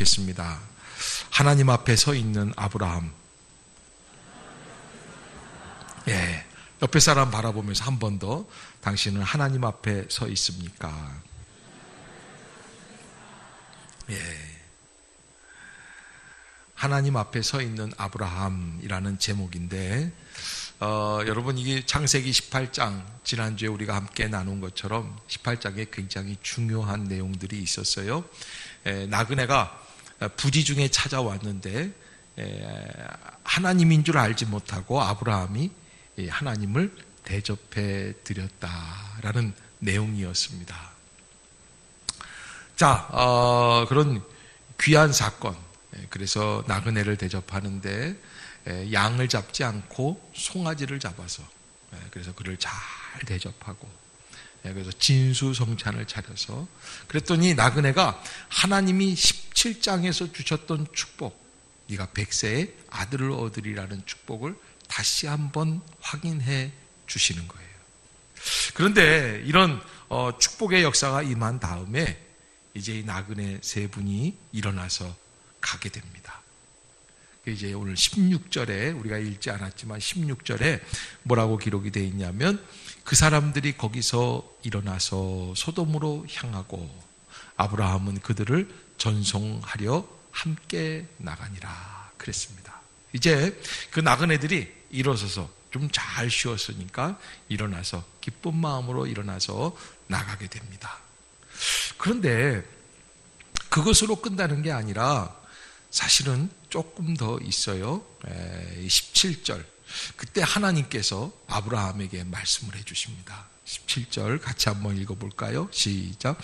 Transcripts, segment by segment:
좋겠습니다. 하나님 앞에 서 있는 아브라함. 예, 옆에 사람 바라보면서 한 번 더, 당신은 하나님 앞에 서 있습니까? 예. 하나님 앞에 서 있는 아브라함이라는 제목인데, 여러분, 이게 창세기 18장, 지난주에 우리가 함께 나눈 것처럼 18장에 굉장히 중요한 내용들이 있었어요. 나그네가 부지 중에 찾아왔는데, 하나님인 줄 알지 못하고 아브라함이 하나님을 대접해 드렸다라는 내용이었습니다. 자, 그런 귀한 사건. 그래서 나그네를 대접하는데 양을 잡지 않고 송아지를 잡아서, 그래서 그를 잘 대접하고, 그래서 진수성찬을 차려서, 그랬더니 나그네가 하나님이 17장에서 주셨던 축복, 네가 100세의 아들을 얻으리라는 축복을 다시 한번 확인해 주시는 거예요. 그런데 이런 축복의 역사가 임한 다음에 이제 이 나그네 세 분이 일어나서 가게 됩니다. 이제 오늘 16절에, 우리가 읽지 않았지만 16절에 뭐라고 기록이 되어 있냐면, 그 사람들이 거기서 일어나서 소돔으로 향하고 아브라함은 그들을 전송하려 함께 나가니라 그랬습니다. 이제 그 나그네들이 일어서서 좀 잘 쉬었으니까 일어나서 기쁜 마음으로 일어나서 나가게 됩니다. 그런데 그것으로 끝나는 게 아니라 사실은 조금 더 있어요. 17절. 그때 하나님께서 아브라함에게 말씀을 해주십니다. 17절 같이 한번 읽어볼까요? 시작.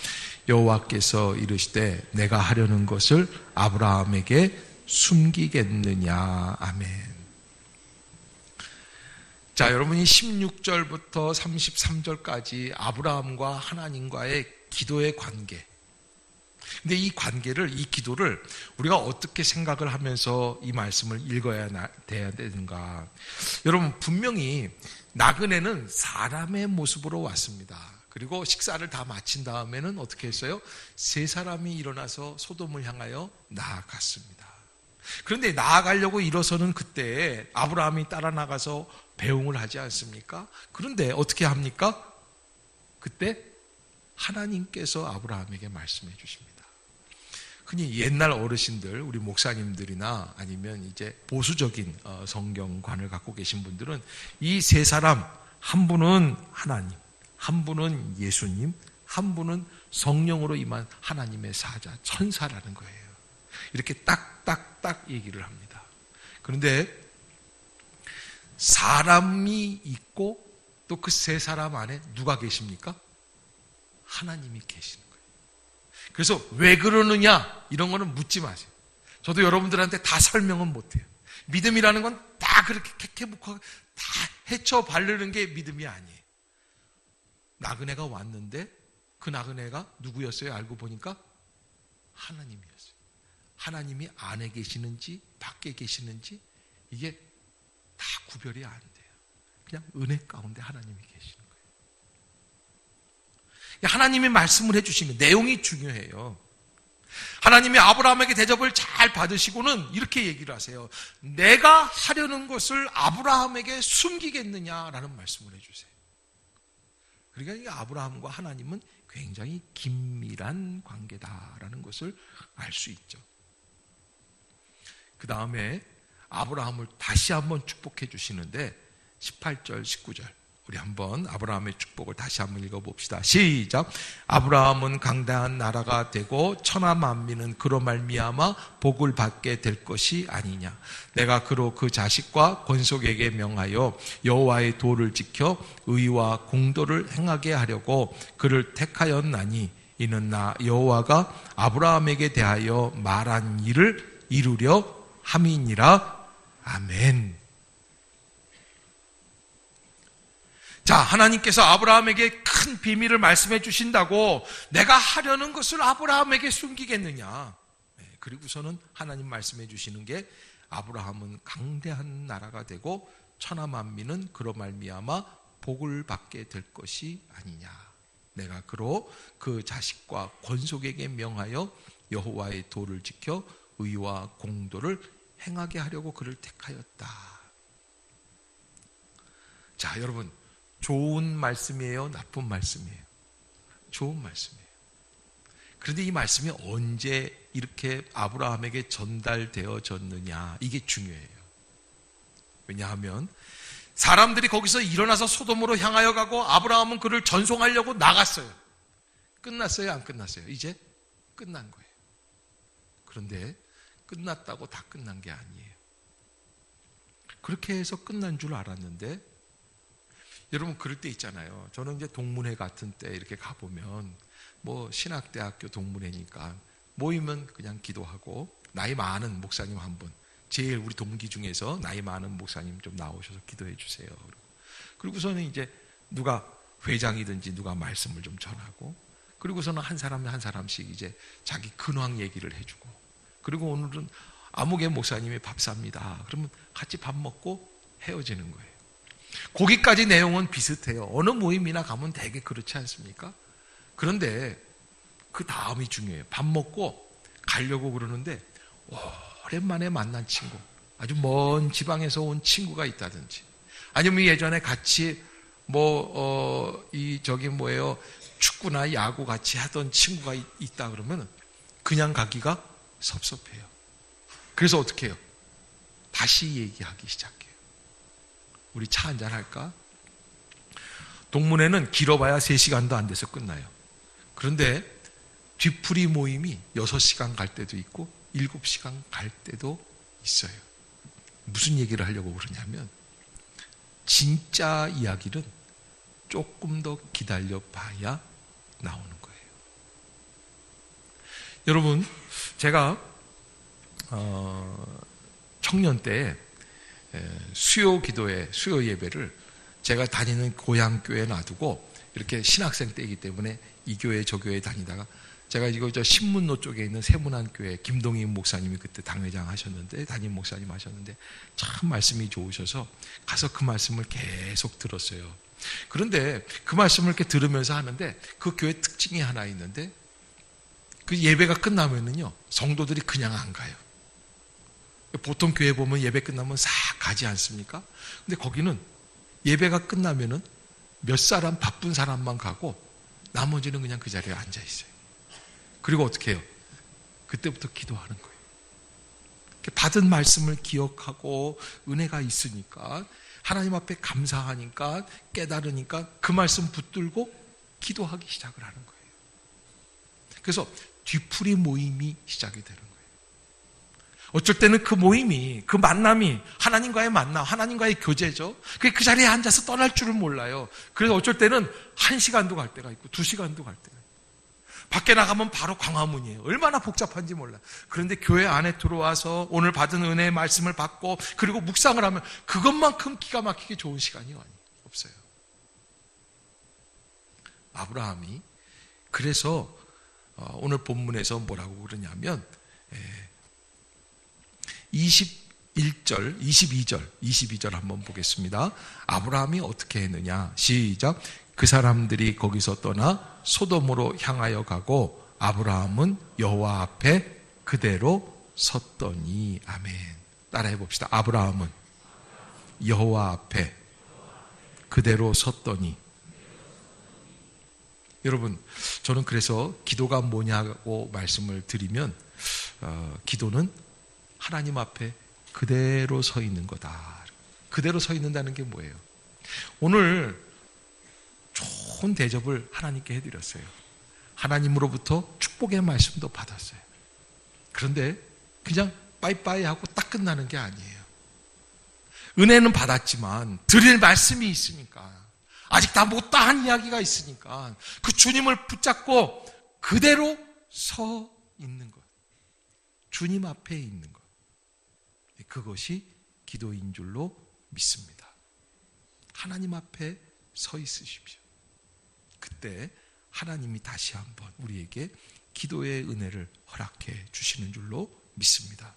여호와께서 이르시되 내가 하려는 것을 아브라함에게 숨기겠느냐. 아멘. 자, 여러분이 16절부터 33절까지 아브라함과 하나님과의 기도의 관계. 근데 이 관계를, 이 기도를 우리가 어떻게 생각을 하면서 이 말씀을 읽어야 돼야 되는가? 여러분, 분명히 나그네는 사람의 모습으로 왔습니다. 그리고 식사를 다 마친 다음에는 어떻게 했어요? 세 사람이 일어나서 소돔을 향하여 나아갔습니다. 그런데 나아가려고 일어서는 그때 아브라함이 따라 나가서 배웅을 하지 않습니까? 그런데 어떻게 합니까? 그때 하나님께서 아브라함에게 말씀해 주십니다. 흔히 옛날 어르신들, 우리 목사님들이나 아니면 이제 보수적인 성경관을 갖고 계신 분들은 이 세 사람, 한 분은 하나님, 한 분은 예수님, 한 분은 성령으로 임한 하나님의 사자, 천사라는 거예요. 이렇게 딱딱딱 얘기를 합니다. 그런데 사람이 있고 또 그 세 사람 안에 누가 계십니까? 하나님이 계시는 거예요. 그래서 왜 그러느냐 이런 거는 묻지 마세요. 저도 여러분들한테 다 설명은 못해요. 믿음이라는 건 다 그렇게 캐캐묵하게 다 헤쳐 바르는 게 믿음이 아니에요. 나그네가 왔는데 그 나그네가 누구였어요? 알고 보니까 하나님이었어요. 하나님이 안에 계시는지 밖에 계시는지 이게 다 구별이 안 돼요. 그냥 은혜 가운데 하나님이 계시는 거예요. 하나님이 말씀을 해주시면 내용이 중요해요. 하나님이 아브라함에게 대접을 잘 받으시고는 이렇게 얘기를 하세요. 내가 하려는 것을 아브라함에게 숨기겠느냐라는 말씀을 해주세요. 그러니까 아브라함과 하나님은 굉장히 긴밀한 관계다라는 것을 알 수 있죠. 그 다음에 아브라함을 다시 한번 축복해 주시는데 18절, 19절 우리 한번 아브라함의 축복을 다시 한번 읽어봅시다. 시작. 아브라함은 강대한 나라가 되고 천하 만민은 그로 말미암아 복을 받게 될 것이 아니냐. 내가 그로 그 자식과 권속에게 명하여 여호와의 도를 지켜 의와 공도를 행하게 하려고 그를 택하였나니 이는 나 여호와가 아브라함에게 대하여 말한 일을 이루려 함이니라. 아멘. 자, 하나님께서 아브라함에게 큰 비밀을 말씀해 주신다고 내가 하려는 것을 아브라함에게 숨기겠느냐. 그리고서는 하나님 말씀해 주시는 게 아브라함은 강대한 나라가 되고 천하 만민은 그로 말미암아 복을 받게 될 것이 아니냐. 내가 그로 그 자식과 권속에게 명하여 여호와의 도를 지켜 의와 공도를 행하게 하려고 그를 택하였다. 자, 여러분, 좋은 말씀이에요? 나쁜 말씀이에요? 좋은 말씀이에요. 그런데 이 말씀이 언제 이렇게 아브라함에게 전달되어졌느냐, 이게 중요해요. 왜냐하면 사람들이 거기서 일어나서 소돔으로 향하여 가고 아브라함은 그를 전송하려고 나갔어요. 끝났어요? 안 끝났어요? 이제 끝난 거예요. 그런데 끝났다고 다 끝난 게 아니에요. 그렇게 해서 끝난 줄 알았는데, 여러분 그럴 때 있잖아요. 저는 이제 동문회 같은 때 이렇게 가보면 뭐 신학대학교 동문회니까 모이면 그냥 기도하고, 나이 많은 목사님 한 분, 제일 우리 동기 중에서 나이 많은 목사님 좀 나오셔서 기도해 주세요. 그리고서는 이제 누가 회장이든지 누가 말씀을 좀 전하고, 그리고서는 한 사람 한 사람씩 이제 자기 근황 얘기를 해주고, 그리고 오늘은 아무개 목사님이 밥 삽니다. 그러면 같이 밥 먹고 헤어지는 거예요. 거기까지 내용은 비슷해요. 어느 모임이나 가면 되게 그렇지 않습니까? 그런데 그 다음이 중요해요. 밥 먹고 가려고 그러는데 오랜만에 만난 친구, 아주 먼 지방에서 온 친구가 있다든지, 아니면 예전에 같이 축구나 야구 같이 하던 친구가 있다 그러면 그냥 가기가 섭섭해요. 그래서 어떻게 해요? 다시 얘기하기 시작해요. 우리 차 한잔 할까? 동문회는 길어봐야 3시간도 안 돼서 끝나요. 그런데 뒤풀이 모임이 6시간 갈 때도 있고 7시간 갈 때도 있어요. 무슨 얘기를 하려고 그러냐면, 진짜 이야기는 조금 더 기다려봐야 나오는 거예요. 여러분, 제가 청년 때 수요 예배를 제가 다니는 고향 교회에 놔두고 이렇게 신학생 때이기 때문에 이 교회 저 교회 다니다가, 제가 저 신문로 쪽에 있는 세문안교회 김동인 목사님이 그때 당회장 하셨는데, 담임 목사님 하셨는데 참 말씀이 좋으셔서 가서 그 말씀을 계속 들었어요. 그런데 그 말씀을 이렇게 들으면서 하는데, 그 교회 특징이 하나 있는데, 그 예배가 끝나면은요 성도들이 그냥 안 가요. 보통 교회 보면 예배 끝나면 싹 가지 않습니까? 근데 거기는 예배가 끝나면은 몇 사람, 바쁜 사람만 가고 나머지는 그냥 그 자리에 앉아 있어요. 그리고 어떻게 해요? 그때부터 기도하는 거예요. 받은 말씀을 기억하고 은혜가 있으니까, 하나님 앞에 감사하니까, 깨달으니까 그 말씀 붙들고 기도하기 시작을 하는 거예요. 그래서 뒤풀이 모임이 시작이 되는 거예요. 어쩔 때는 그 모임이, 그 만남이 하나님과의 만남, 하나님과의 교제죠. 그 자리에 앉아서 떠날 줄을 몰라요. 그래서 어쩔 때는 1시간도 갈 때가 있고 2시간도 갈 때가 있고, 밖에 나가면 바로 광화문이에요. 얼마나 복잡한지 몰라요. 그런데 교회 안에 들어와서 오늘 받은 은혜의 말씀을 받고 그리고 묵상을 하면 그것만큼 기가 막히게 좋은 시간이 없어요. 아브라함이 그래서 오늘 본문에서 뭐라고 그러냐면 22절 한번 보겠습니다. 아브라함이 어떻게 했느냐? 시작. 그 사람들이 거기서 떠나 소돔으로 향하여 가고 아브라함은 여호와 앞에 그대로 섰더니. 아멘. 따라해 봅시다. 아브라함은 여호와 앞에 그대로 섰더니. 여러분, 저는 그래서 기도가 뭐냐고 말씀을 드리면, 기도는 하나님 앞에 그대로 서 있는 거다. 그대로 서 있는다는 게 뭐예요? 오늘 좋은 대접을 하나님께 해드렸어요. 하나님으로부터 축복의 말씀도 받았어요. 그런데 그냥 빠이빠이 하고 딱 끝나는 게 아니에요. 은혜는 받았지만 드릴 말씀이 있으니까, 아직 다 못다한 이야기가 있으니까 그 주님을 붙잡고 그대로 서 있는 것, 주님 앞에 있는 것, 그것이 기도인 줄로 믿습니다. 하나님 앞에 서 있으십시오. 그때 하나님이 다시 한번 우리에게 기도의 은혜를 허락해 주시는 줄로 믿습니다.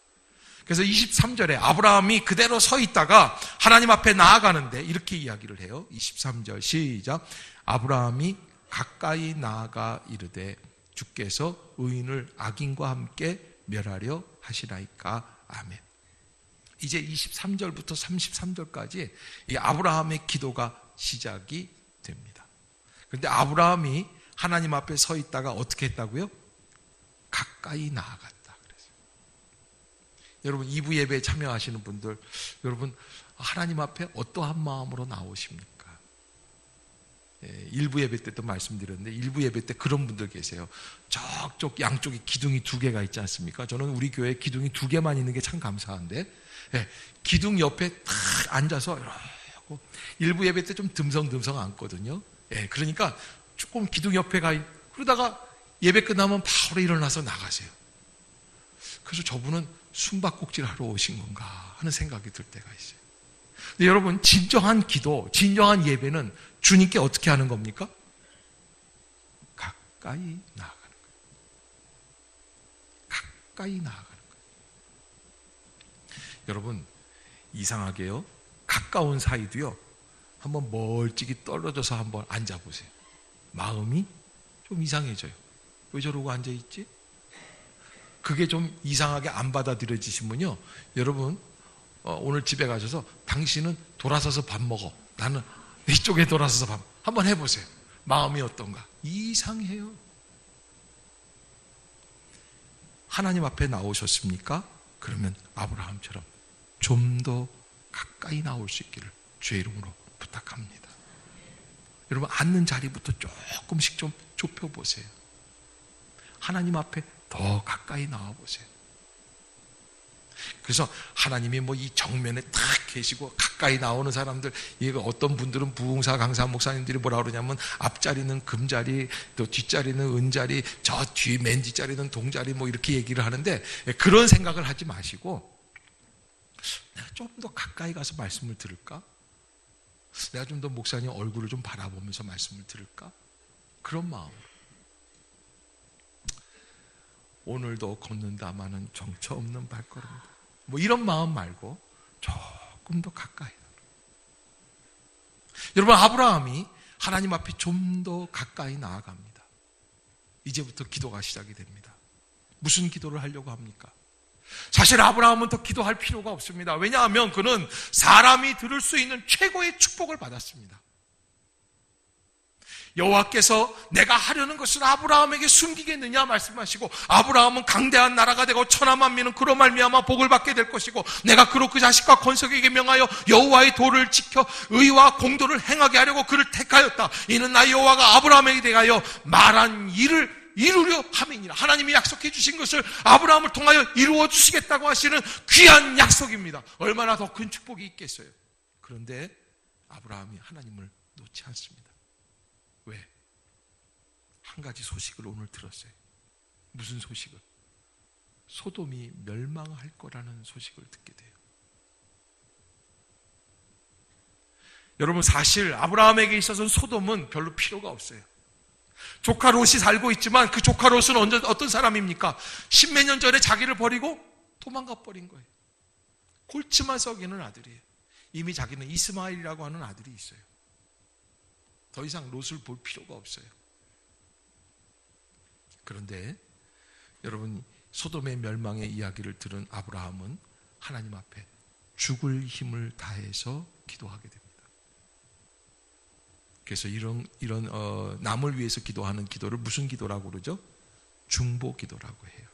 그래서 23절에 아브라함이 그대로 서 있다가 하나님 앞에 나아가는데 이렇게 이야기를 해요. 23절 시작. 아브라함이 가까이 나아가 이르되 주께서 의인을 악인과 함께 멸하려 하시나이까. 아멘. 이제 23절부터 33절까지 이 아브라함의 기도가 시작이 됩니다. 그런데 아브라함이 하나님 앞에 서 있다가 어떻게 했다고요? 가까이 나아갔다 그랬어요. 여러분 2부 예배에 참여하시는 분들, 여러분 하나님 앞에 어떠한 마음으로 나오십니까? 일부 예배 때도 말씀드렸는데 일부 예배 때 그런 분들 계세요. 저쪽 양쪽에 기둥이 2개가 있지 않습니까? 저는 우리 교회에 기둥이 2개만 있는 게 참 감사한데 기둥 옆에 탁 앉아서 이러고 일부 예배 때 좀 듬성듬성 앉거든요. 그러니까 조금 기둥 옆에 그러다가 예배 끝나면 바로 일어나서 나가세요. 그래서 저분은 숨바꼭질 하러 오신 건가 하는 생각이 들 때가 있어요. 근데 여러분 진정한 기도, 진정한 예배는 주님께 어떻게 하는 겁니까? 가까이 나아가는 거예요. 가까이 나아가는 거예요. 여러분 이상하게요, 가까운 사이도요, 한번 멀찍이 떨어져서 한번 앉아보세요. 마음이 좀 이상해져요. 왜 저러고 앉아있지? 그게 좀 이상하게 안 받아들여지시면요, 여러분 오늘 집에 가셔서 당신은 돌아서서 밥 먹어, 나는 이쪽에 돌아서서 밥, 한번 해보세요. 마음이 어떤가? 이상해요. 하나님 앞에 나오셨습니까? 그러면 아브라함처럼 좀 더 가까이 나올 수 있기를 주의 이름으로 부탁합니다. 여러분 앉는 자리부터 조금씩 좀 좁혀보세요. 하나님 앞에 더 가까이 나와보세요. 그래서 하나님이 뭐 이 정면에 딱 계시고 가까이 나오는 사람들, 이거 어떤 분들은 부흥사 강사 목사님들이 뭐라 그러냐면 앞자리는 금자리, 또 뒷자리는 은자리, 저 뒤 맨 뒷자리는 동자리, 뭐 이렇게 얘기를 하는데 그런 생각을 하지 마시고, 내가 좀 더 가까이 가서 말씀을 들을까? 내가 좀 더 목사님 얼굴을 좀 바라보면서 말씀을 들을까? 그런 마음으로. 오늘도 걷는다마는 정처 없는 발걸음이다. 뭐 이런 마음 말고 조금 더 가까이. 여러분 아브라함이 하나님 앞에 좀 더 가까이 나아갑니다. 이제부터 기도가 시작이 됩니다. 무슨 기도를 하려고 합니까? 사실 아브라함은 더 기도할 필요가 없습니다. 왜냐하면 그는 사람이 들을 수 있는 최고의 축복을 받았습니다. 여호와께서 내가 하려는 것을 아브라함에게 숨기겠느냐 말씀하시고, 아브라함은 강대한 나라가 되고 천하 만민은 그로 말미암아 복을 받게 될 것이고, 내가 그로 그 자식과 건석에게 명하여 여호와의 도를 지켜 의와 공도를 행하게 하려고 그를 택하였다. 이는 나 여호와가 아브라함에게 대하여 말한 일을 이루려 함이니라. 하나님이 약속해 주신 것을 아브라함을 통하여 이루어 주시겠다고 하시는 귀한 약속입니다. 얼마나 더 큰 축복이 있겠어요. 그런데 아브라함이 하나님을 놓지 않습니다. 왜? 한 가지 소식을 오늘 들었어요. 무슨 소식을? 소돔이 멸망할 거라는 소식을 듣게 돼요. 여러분 사실 아브라함에게 있어서는 소돔은 별로 필요가 없어요. 조카 롯이 살고 있지만 그 조카 롯은 어떤 사람입니까? 십몇 년 전에 자기를 버리고 도망가 버린 거예요. 골치만 썩이는 아들이에요. 이미 자기는 이스마엘이라고 하는 아들이 있어요. 더 이상 롯을 볼 필요가 없어요. 그런데 여러분 소돔의 멸망의 이야기를 들은 아브라함은 하나님 앞에 죽을 힘을 다해서 기도하게 됩니다. 그래서 이런 남을 위해서 기도하는 기도를 무슨 기도라고 그러죠? 중보기도라고 해요.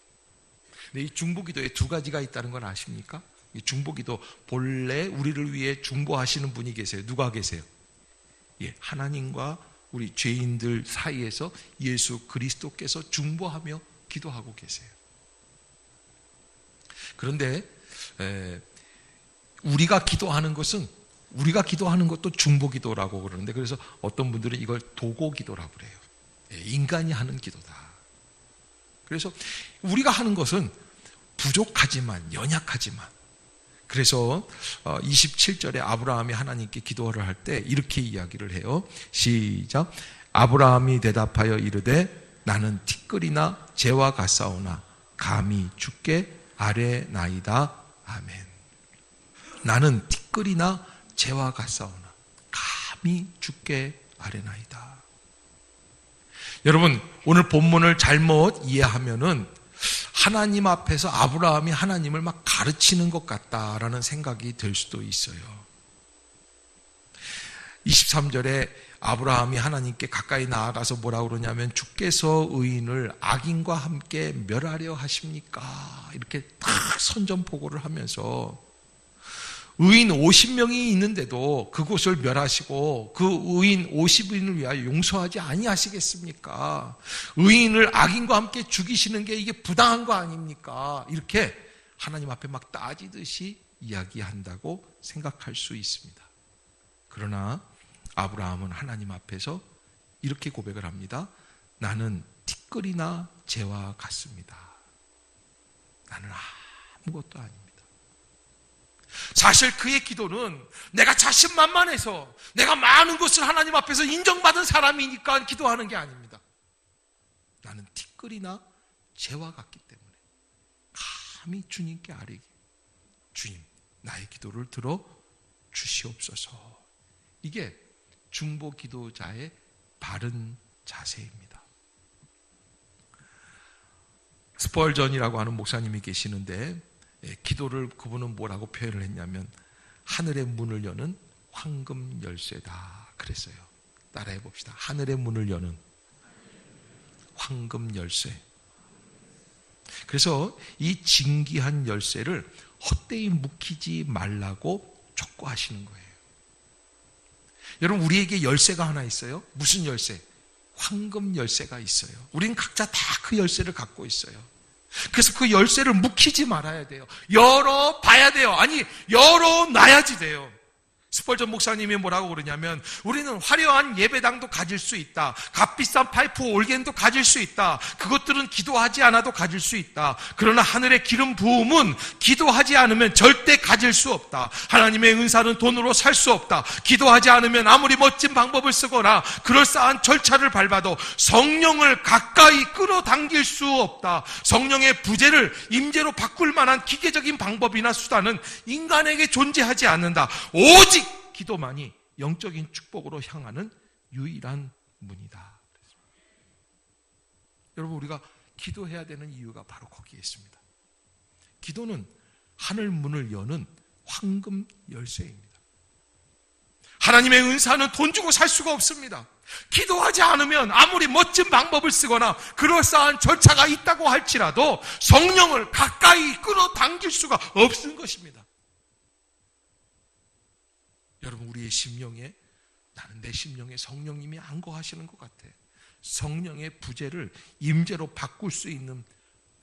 근데 이 중보기도에 두 가지가 있다는 건 아십니까? 이 중보기도 본래 우리를 위해 중보하시는 분이 계세요. 누가 계세요? 예, 하나님과 우리 죄인들 사이에서 예수 그리스도께서 중보하며 기도하고 계세요. 그런데 우리가 기도하는 것도 중보기도라고 그러는데, 그래서 어떤 분들은 이걸 도고기도라고 그래요. 인간이 하는 기도다. 그래서 우리가 하는 것은 부족하지만, 연약하지만, 그래서 27절에 아브라함이 하나님께 기도를 할 때 이렇게 이야기를 해요. 시작. 아브라함이 대답하여 이르되 나는 티끌이나 재와 같사오나 감히 주께 아뢰나이다. 아멘. 나는 티끌이나 재와 같사오나 감히 주께 아뢰나이다. 여러분, 오늘 본문을 잘못 이해하면은 하나님 앞에서 아브라함이 하나님을 막 가르치는 것 같다라는 생각이 들 수도 있어요. 23절에 아브라함이 하나님께 가까이 나아가서 뭐라고 그러냐면 주께서 의인을 악인과 함께 멸하려 하십니까? 이렇게 딱 선전포고를 하면서 의인 50명이 있는데도 그곳을 멸하시고 그 의인 50인을 위하여 용서하지 아니하시겠습니까? 의인을 악인과 함께 죽이시는 게 이게 부당한 거 아닙니까? 이렇게 하나님 앞에 막 따지듯이 이야기한다고 생각할 수 있습니다. 그러나 아브라함은 하나님 앞에서 이렇게 고백을 합니다. 나는 티끌이나 재와 같습니다. 나는 아무것도 아닙니다. 사실 그의 기도는 내가 자신만만해서 내가 많은 것을 하나님 앞에서 인정받은 사람이니까 기도하는 게 아닙니다. 나는 티끌이나 재와 같기 때문에 감히 주님께 아뢰기, 주님 나의 기도를 들어 주시옵소서. 이게 중보 기도자의 바른 자세입니다. 스펄전이라고 하는 목사님이 계시는데 기도를 그분은 뭐라고 표현을 했냐면 하늘의 문을 여는 황금 열쇠다 그랬어요. 따라해 봅시다. 하늘의 문을 여는 황금 열쇠. 그래서 이 진귀한 열쇠를 헛되이 묵히지 말라고 촉구하시는 거예요. 여러분, 우리에게 열쇠가 하나 있어요. 무슨 열쇠? 황금 열쇠가 있어요. 우리는 각자 다 그 열쇠를 갖고 있어요. 그래서 그 열쇠를 묵히지 말아야 돼요. 열어봐야 돼요. 아니, 열어놔야지 돼요. 스펄전 목사님이 뭐라고 그러냐면 우리는 화려한 예배당도 가질 수 있다. 값비싼 파이프 올겐도 가질 수 있다. 그것들은 기도하지 않아도 가질 수 있다. 그러나 하늘의 기름 부음은 기도하지 않으면 절대 가질 수 없다. 하나님의 은사는 돈으로 살 수 없다. 기도하지 않으면 아무리 멋진 방법을 쓰거나 그럴싸한 절차를 밟아도 성령을 가까이 끌어당길 수 없다. 성령의 부재를 임재로 바꿀 만한 기계적인 방법이나 수단은 인간에게 존재하지 않는다. 오직 기도만이 영적인 축복으로 향하는 유일한 문이다. 여러분, 우리가 기도해야 되는 이유가 바로 거기에 있습니다. 기도는 하늘 문을 여는 황금 열쇠입니다. 하나님의 은사는 돈 주고 살 수가 없습니다. 기도하지 않으면 아무리 멋진 방법을 쓰거나 그럴싸한 절차가 있다고 할지라도 성령을 가까이 끌어당길 수가 없는 것입니다. 여러분, 우리의 심령에, 나는 내 심령에 성령님이 안거하시는 것 같아. 성령의 부재를 임재로 바꿀 수 있는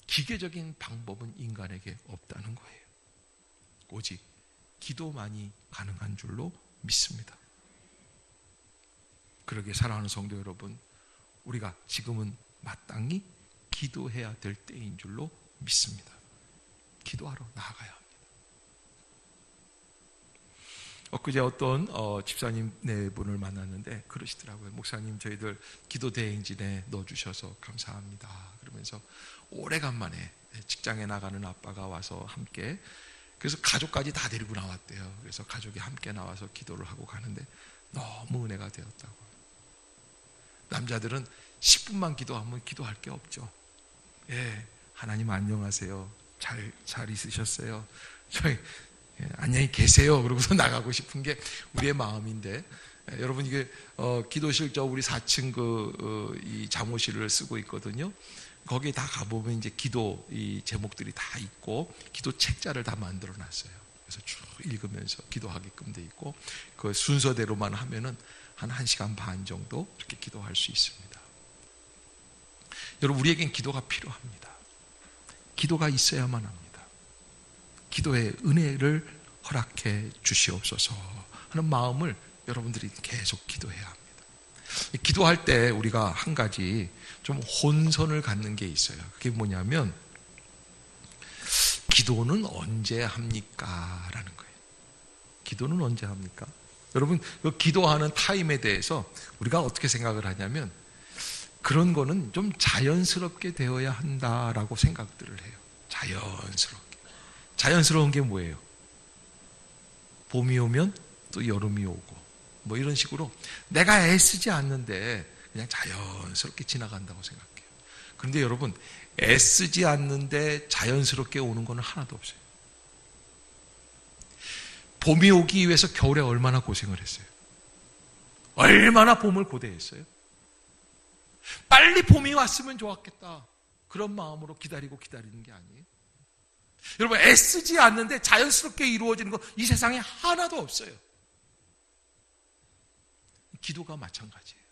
기계적인 방법은 인간에게 없다는 거예요. 오직 기도만이 가능한 줄로 믿습니다. 그러게 사랑하는 성도 여러분, 우리가 지금은 마땅히 기도해야 될 때인 줄로 믿습니다. 기도하러 나아가야 합니다. 엊그제 어떤 집사님 네 분을 만났는데 그러시더라고요. 목사님, 저희들 기도 대행진에 넣어주셔서 감사합니다. 그러면서 오래간만에 직장에 나가는 아빠가 와서 함께, 그래서 가족까지 다 데리고 나왔대요. 그래서 가족이 함께 나와서 기도를 하고 가는데 너무 은혜가 되었다고. 남자들은 10분만 기도하면 기도할 게 없죠. 예, 하나님 안녕하세요. 잘 있으셨어요? 저희 안녕히 계세요. 그러고서 나가고 싶은 게 우리의 마음인데, 여러분, 이게 기도실 우리 4층 이 잠옷실을 쓰고 있거든요. 거기에 다 가보면 이제 기도 이 제목들이 다 있고 기도 책자를 다 만들어 놨어요. 그래서 쭉 읽으면서 기도하게끔 돼 있고 그 순서대로만 하면은 한 1시간 반 정도 이렇게 기도할 수 있습니다. 여러분, 우리에겐 기도가 필요합니다. 기도가 있어야만 합니다. 기도의 은혜를 허락해 주시옵소서 하는 마음을 여러분들이 계속 기도해야 합니다. 기도할 때 우리가 한 가지 좀 혼선을 갖는 게 있어요. 그게 뭐냐면 기도는 언제 합니까? 라는 거예요. 기도는 언제 합니까? 여러분, 그 기도하는 타임에 대해서 우리가 어떻게 생각을 하냐면 그런 거는 좀 자연스럽게 되어야 한다라고 생각들을 해요. 자연스럽게. 자연스러운 게 뭐예요? 봄이 오면 또 여름이 오고 뭐 이런 식으로 내가 애쓰지 않는데 그냥 자연스럽게 지나간다고 생각해요. 그런데 여러분, 애쓰지 않는데 자연스럽게 오는 건 하나도 없어요. 봄이 오기 위해서 겨울에 얼마나 고생을 했어요. 얼마나 봄을 고대했어요. 빨리 봄이 왔으면 좋았겠다, 그런 마음으로 기다리는 게 아니에요. 여러분, 애쓰지 않는데 자연스럽게 이루어지는 거 이 세상에 하나도 없어요. 기도가 마찬가지예요.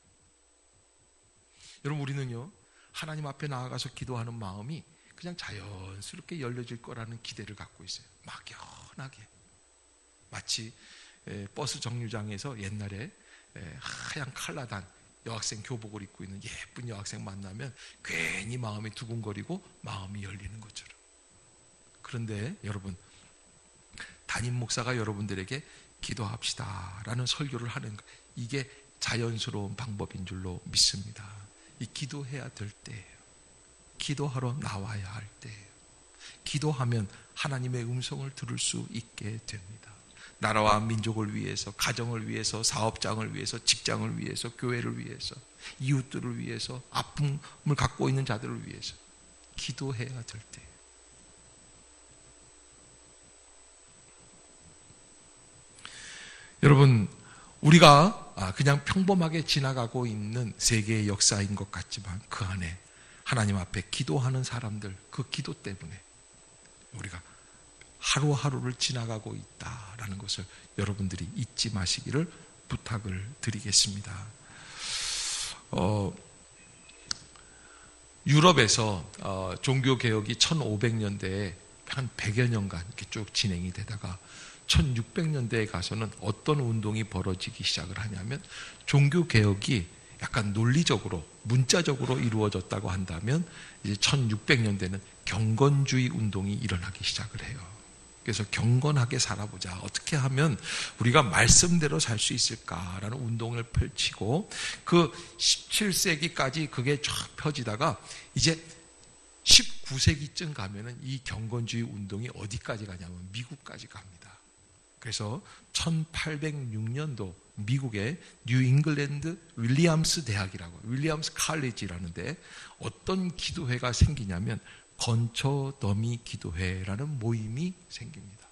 여러분, 우리는요, 하나님 앞에 나아가서 기도하는 마음이 그냥 자연스럽게 열려질 거라는 기대를 갖고 있어요. 막연하게. 마치 버스 정류장에서 옛날에 하얀 칼라단 여학생 교복을 입고 있는 예쁜 여학생 만나면 괜히 마음이 두근거리고 마음이 열리는 것처럼. 그런데 여러분, 담임 목사가 여러분들에게 기도합시다라는 설교를 하는 것, 이게 자연스러운 방법인 줄로 믿습니다. 이 기도해야 될 때예요. 기도하러 나와야 할 때예요. 기도하면 하나님의 음성을 들을 수 있게 됩니다. 나라와 민족을 위해서, 가정을 위해서, 사업장을 위해서, 직장을 위해서, 교회를 위해서, 이웃들을 위해서, 아픔을 갖고 있는 자들을 위해서 기도해야 될 때예요. 여러분, 우리가 그냥 평범하게 지나가고 있는 세계의 역사인 것 같지만 그 안에 하나님 앞에 기도하는 사람들, 그 기도 때문에 우리가 하루하루를 지나가고 있다라는 것을 여러분들이 잊지 마시기를 부탁을 드리겠습니다. 유럽에서 종교개혁이 1500년대에 한 100여 년간 이렇게 쭉 진행이 되다가 1600년대에 가서는 어떤 운동이 벌어지기 시작을 하냐면, 종교개혁이 약간 논리적으로, 문자적으로 이루어졌다고 한다면 이제 1600년대는 경건주의 운동이 일어나기 시작을 해요. 그래서 경건하게 살아보자, 어떻게 하면 우리가 말씀대로 살 수 있을까라는 운동을 펼치고, 그 17세기까지 그게 쫙 펴지다가 이제 19세기쯤 가면은 이 경건주의 운동이 어디까지 가냐면 미국까지 갑니다. 그래서 1806년도 미국의 뉴 잉글랜드 윌리엄스 대학이라고, 윌리엄스 칼리지라는데 어떤 기도회가 생기냐면 건초 더미 기도회라는 모임이 생깁니다.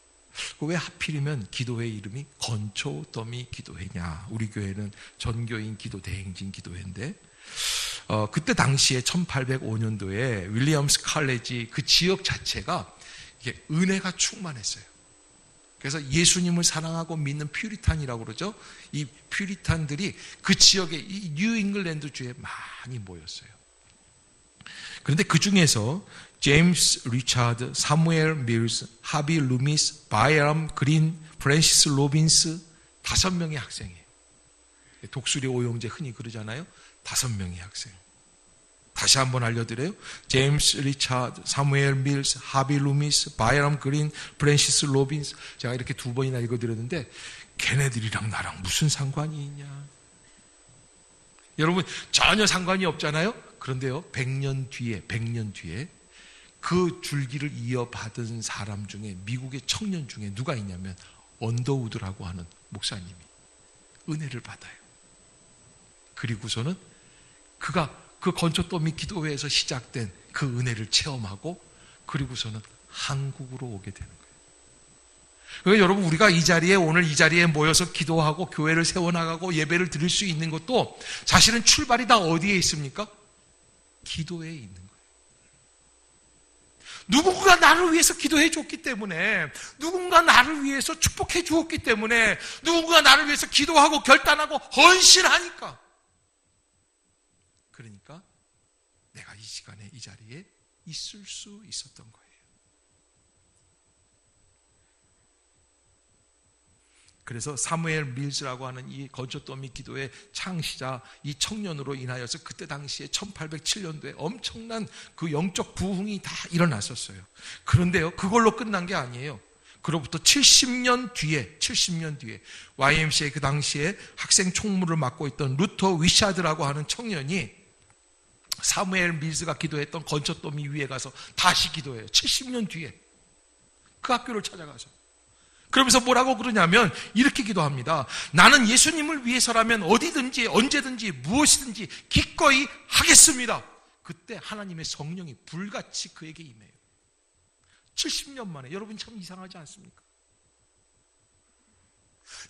왜 하필이면 기도회 이름이 건초 더미 기도회냐? 우리 교회는 전교인 기도 대행진 기도회인데, 그때 당시에 1805년도에 윌리엄스 칼리지 그 지역 자체가 이게 은혜가 충만했어요. 그래서 예수님을 사랑하고 믿는 퓨리탄이라고 그러죠. 이 퓨리탄들이 그 지역에, 이 뉴 잉글랜드 주에 많이 모였어요. 그런데 그 중에서 제임스 리차드, 사무엘 밀스, 하비 루미스, 바이람 그린, 프랜시스 로빈스 5명의 학생이에요. 독수리 오용재 흔히 그러잖아요. 5명의 학생. 다시 한번 알려드려요. 제임스 리차드, 사무엘 밀스, 하비 루미스, 바이람 그린, 프랜시스 로빈스. 제가 이렇게 2번이나 읽어드렸는데 걔네들이랑 나랑 무슨 상관이 있냐? 여러분, 전혀 상관이 없잖아요. 그런데요, 100년 뒤에 그 줄기를 이어받은 사람 중에, 미국의 청년 중에 누가 있냐면 언더우드라고 하는 목사님이 은혜를 받아요. 그리고서는 그가 그 건초더미 기도회에서 시작된 그 은혜를 체험하고, 그리고서는 한국으로 오게 되는 거예요. 그러니까 여러분, 우리가 오늘 이 자리에 모여서 기도하고 교회를 세워나가고 예배를 드릴 수 있는 것도 사실은 출발이 다 어디에 있습니까? 기도에 있는 거예요. 누군가 나를 위해서 기도해 줬기 때문에, 누군가 나를 위해서 축복해 주었기 때문에, 누군가 나를 위해서 기도하고 결단하고 헌신하니까, 그러니까 내가 이 시간에 이 자리에 있을 수 있었던 거예요. 그래서 사무엘 밀즈라고 하는 이 건초더미 기도의 창시자, 이 청년으로 인하여서 그때 당시에 1807년도에 엄청난 그 영적 부흥이 다 일어났었어요. 그런데요, 그걸로 끝난 게 아니에요. 그로부터 70년 뒤에 YMCA 그 당시에 학생 총무를 맡고 있던 루터 위샤드라고 하는 청년이 사무엘 밀즈가 기도했던 건초더미 위에 가서 다시 기도해요. 70년 뒤에 그 학교를 찾아가서. 그러면서 뭐라고 그러냐면 이렇게 기도합니다. 나는 예수님을 위해서라면 어디든지 언제든지 무엇이든지 기꺼이 하겠습니다. 그때 하나님의 성령이 불같이 그에게 임해요. 70년 만에. 여러분 참 이상하지 않습니까?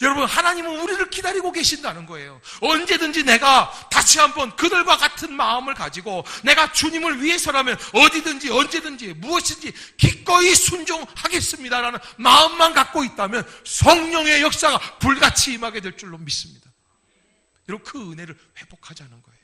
여러분, 하나님은 우리를 기다리고 계신다는 거예요. 언제든지 내가 다시 한번 그들과 같은 마음을 가지고 내가 주님을 위해서라면 어디든지 언제든지 무엇인지 기꺼이 순종하겠습니다라는 마음만 갖고 있다면 성령의 역사가 불같이 임하게 될 줄로 믿습니다. 여러분, 그 은혜를 회복하자는 거예요.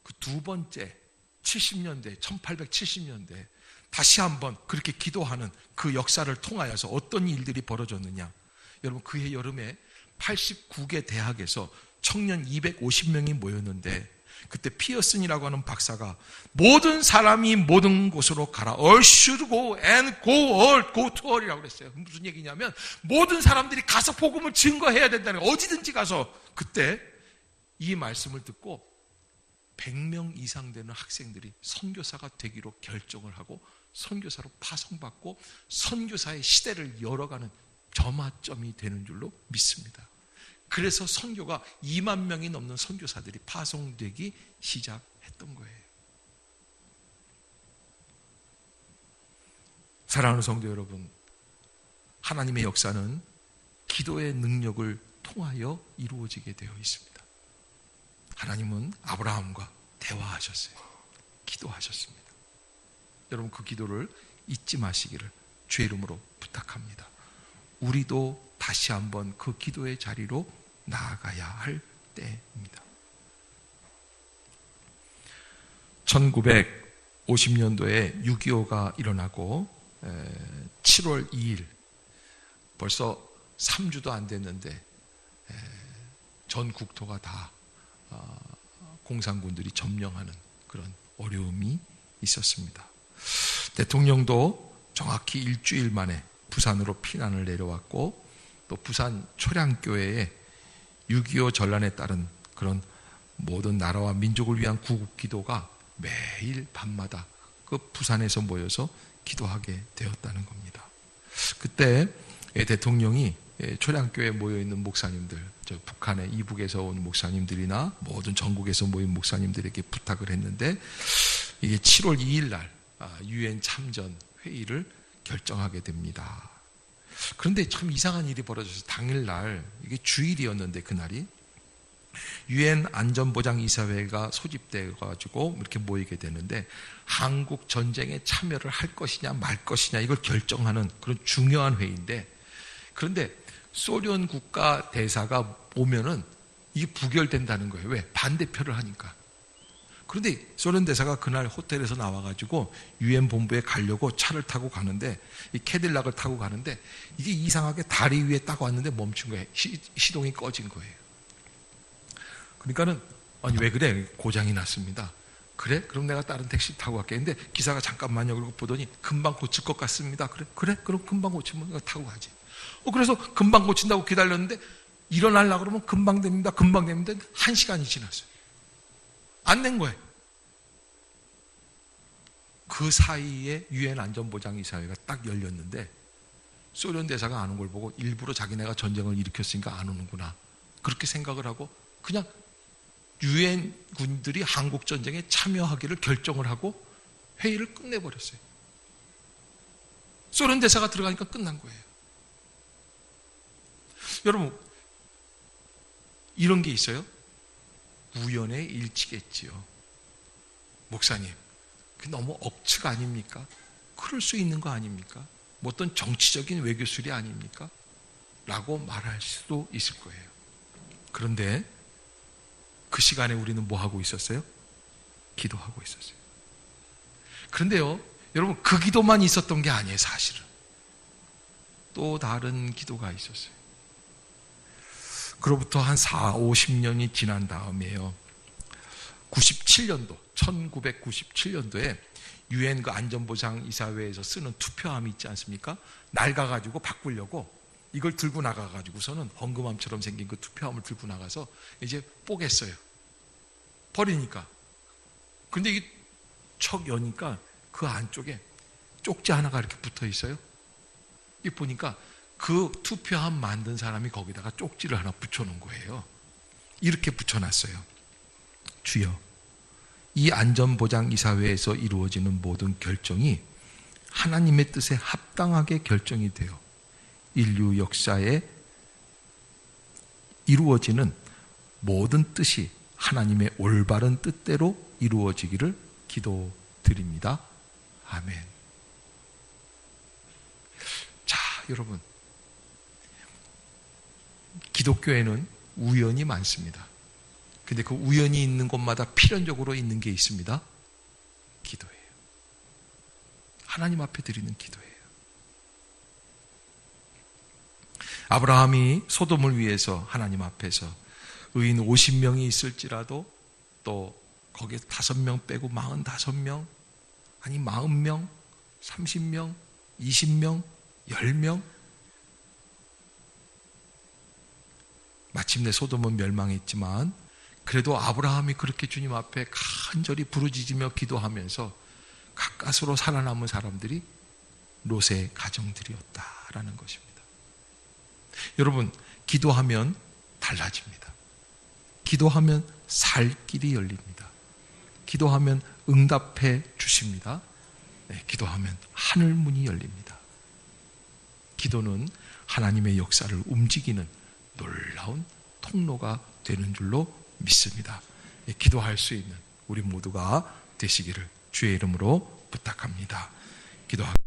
그 두 번째 70년대, 1870년대 다시 한번 그렇게 기도하는 그 역사를 통하여서 어떤 일들이 벌어졌느냐. 여러분, 그해 여름에 89개 대학에서 청년 250명이 모였는데 그때 피어슨이라고 하는 박사가 모든 사람이 모든 곳으로 가라. All should go and go to all이라고 그랬어요. 무슨 얘기냐면 모든 사람들이 가서 복음을 증거해야 된다는 거예요. 어디든지 가서. 그때 이 말씀을 듣고 100명 이상 되는 학생들이 선교사가 되기로 결정을 하고 선교사로 파송받고 선교사의 시대를 열어가는 점화점이 되는 줄로 믿습니다. 그래서 선교가 2만 명이 넘는 선교사들이 파송되기 시작했던 거예요. 사랑하는 성도 여러분, 하나님의 역사는 기도의 능력을 통하여 이루어지게 되어 있습니다. 하나님은 아브라함과 대화하셨어요. 기도하셨습니다. 여러분, 그 기도를 잊지 마시기를 주의 이름으로 부탁합니다. 우리도 다시 한번 그 기도의 자리로 나아가야 할 때입니다. 1950년도에 6.25가 일어나고 7월 2일 벌써 3주도 안 됐는데 전 국토가 다 공산군들이 점령하는 그런 어려움이 있었습니다. 대통령도 정확히 일주일 만에 부산으로 피난을 내려왔고 또 부산 초량교회에 6.25 전란에 따른 그런 모든 나라와 민족을 위한 구국 기도가 매일 밤마다 그 부산에서 모여서 기도하게 되었다는 겁니다. 그때 대통령이 초량교회에 모여있는 목사님들, 저 북한의 이북에서 온 목사님들이나 모든 전국에서 모인 목사님들에게 부탁을 했는데 이게 7월 2일 날 UN 참전 회의를 결정하게 됩니다. 그런데 참 이상한 일이 벌어져서 당일날, 이게 주일이었는데 그날이 UN 안전보장이사회가 소집돼가지고 이렇게 모이게 되는데 한국 전쟁에 참여를 할 것이냐 말 것이냐 이걸 결정하는 그런 중요한 회의인데, 그런데 소련 국가 대사가 오면은 이게 부결된다는 거예요. 왜? 반대표를 하니까. 그런데 소련 대사가 그날 호텔에서 나와가지고 UN 본부에 가려고 차를 타고 가는데, 이 캐딜락을 타고 가는데 이게 이상하게 다리 위에 딱 왔는데 멈춘 거예요. 시동이 꺼진 거예요. 그러니까는 아니 왜 그래? 고장이 났습니다. 그래? 그럼 내가 다른 택시 타고 갈게. 근데 기사가 잠깐만요. 그러고 보더니 금방 고칠 것 같습니다. 그래? 그럼 금방 고치면 내가 타고 가지. 그래서 금방 고친다고 기다렸는데 일어나려고 그러면 금방 됩니다. 1시간이 지났어요. 안 된 거예요. 그 사이에 UN 안전보장이사회가 딱 열렸는데 소련 대사가 안 온 걸 보고 일부러 자기네가 전쟁을 일으켰으니까 안 오는구나, 그렇게 생각을 하고 그냥 UN 군들이 한국 전쟁에 참여하기를 결정을 하고 회의를 끝내버렸어요. 소련 대사가 들어가니까 끝난 거예요. 여러분, 이런 게 있어요? 우연의 일치겠지요. 목사님, 그게 너무 억측 아닙니까? 그럴 수 있는 거 아닙니까? 뭐 어떤 정치적인 외교술이 아닙니까? 라고 말할 수도 있을 거예요. 그런데 그 시간에 우리는 뭐 하고 있었어요? 기도하고 있었어요. 그런데요, 여러분, 그 기도만 있었던 게 아니에요. 사실은 또 다른 기도가 있었어요. 그로부터 한 40-50년이 지난 다음에요, 1997년도에 UN 그 안전보장이사회에서 쓰는 투표함이 있지 않습니까? 낡아가지고 바꾸려고 이걸 들고 나가가지고서는 헌금함처럼 생긴 그 투표함을 들고 나가서 이제 뽀겠어요. 버리니까. 근데 이게 척 여니까 그 안쪽에 쪽지 하나가 이렇게 붙어 있어요. 이 보니까 그 투표함 만든 사람이 거기다가 쪽지를 하나 붙여놓은 거예요. 이렇게 붙여놨어요. 주여, 이 안전보장이사회에서 이루어지는 모든 결정이 하나님의 뜻에 합당하게 결정이 되어 인류 역사에 이루어지는 모든 뜻이 하나님의 올바른 뜻대로 이루어지기를 기도드립니다. 아멘. 자, 여러분, 기독교에는 우연이 많습니다. 근데 그 우연이 있는 곳마다 필연적으로 있는 게 있습니다. 기도예요. 하나님 앞에 드리는 기도예요. 아브라함이 소돔을 위해서 하나님 앞에서 의인 50명이 있을지라도 또 거기에 5명 빼고 45명, 아니 40명, 30명, 20명, 10명, 마침내 소돔은 멸망했지만 그래도 아브라함이 그렇게 주님 앞에 간절히 부르짖으며 기도하면서 가까스로 살아남은 사람들이 롯의 가정들이었다라는 것입니다. 여러분, 기도하면 달라집니다. 기도하면 살 길이 열립니다. 기도하면 응답해 주십니다. 네, 기도하면 하늘문이 열립니다. 기도는 하나님의 역사를 움직이는 놀라운 통로가 되는 줄로 믿습니다. 네, 기도할 수 있는 우리 모두가 되시기를 주의 이름으로 부탁합니다. 기도합니다.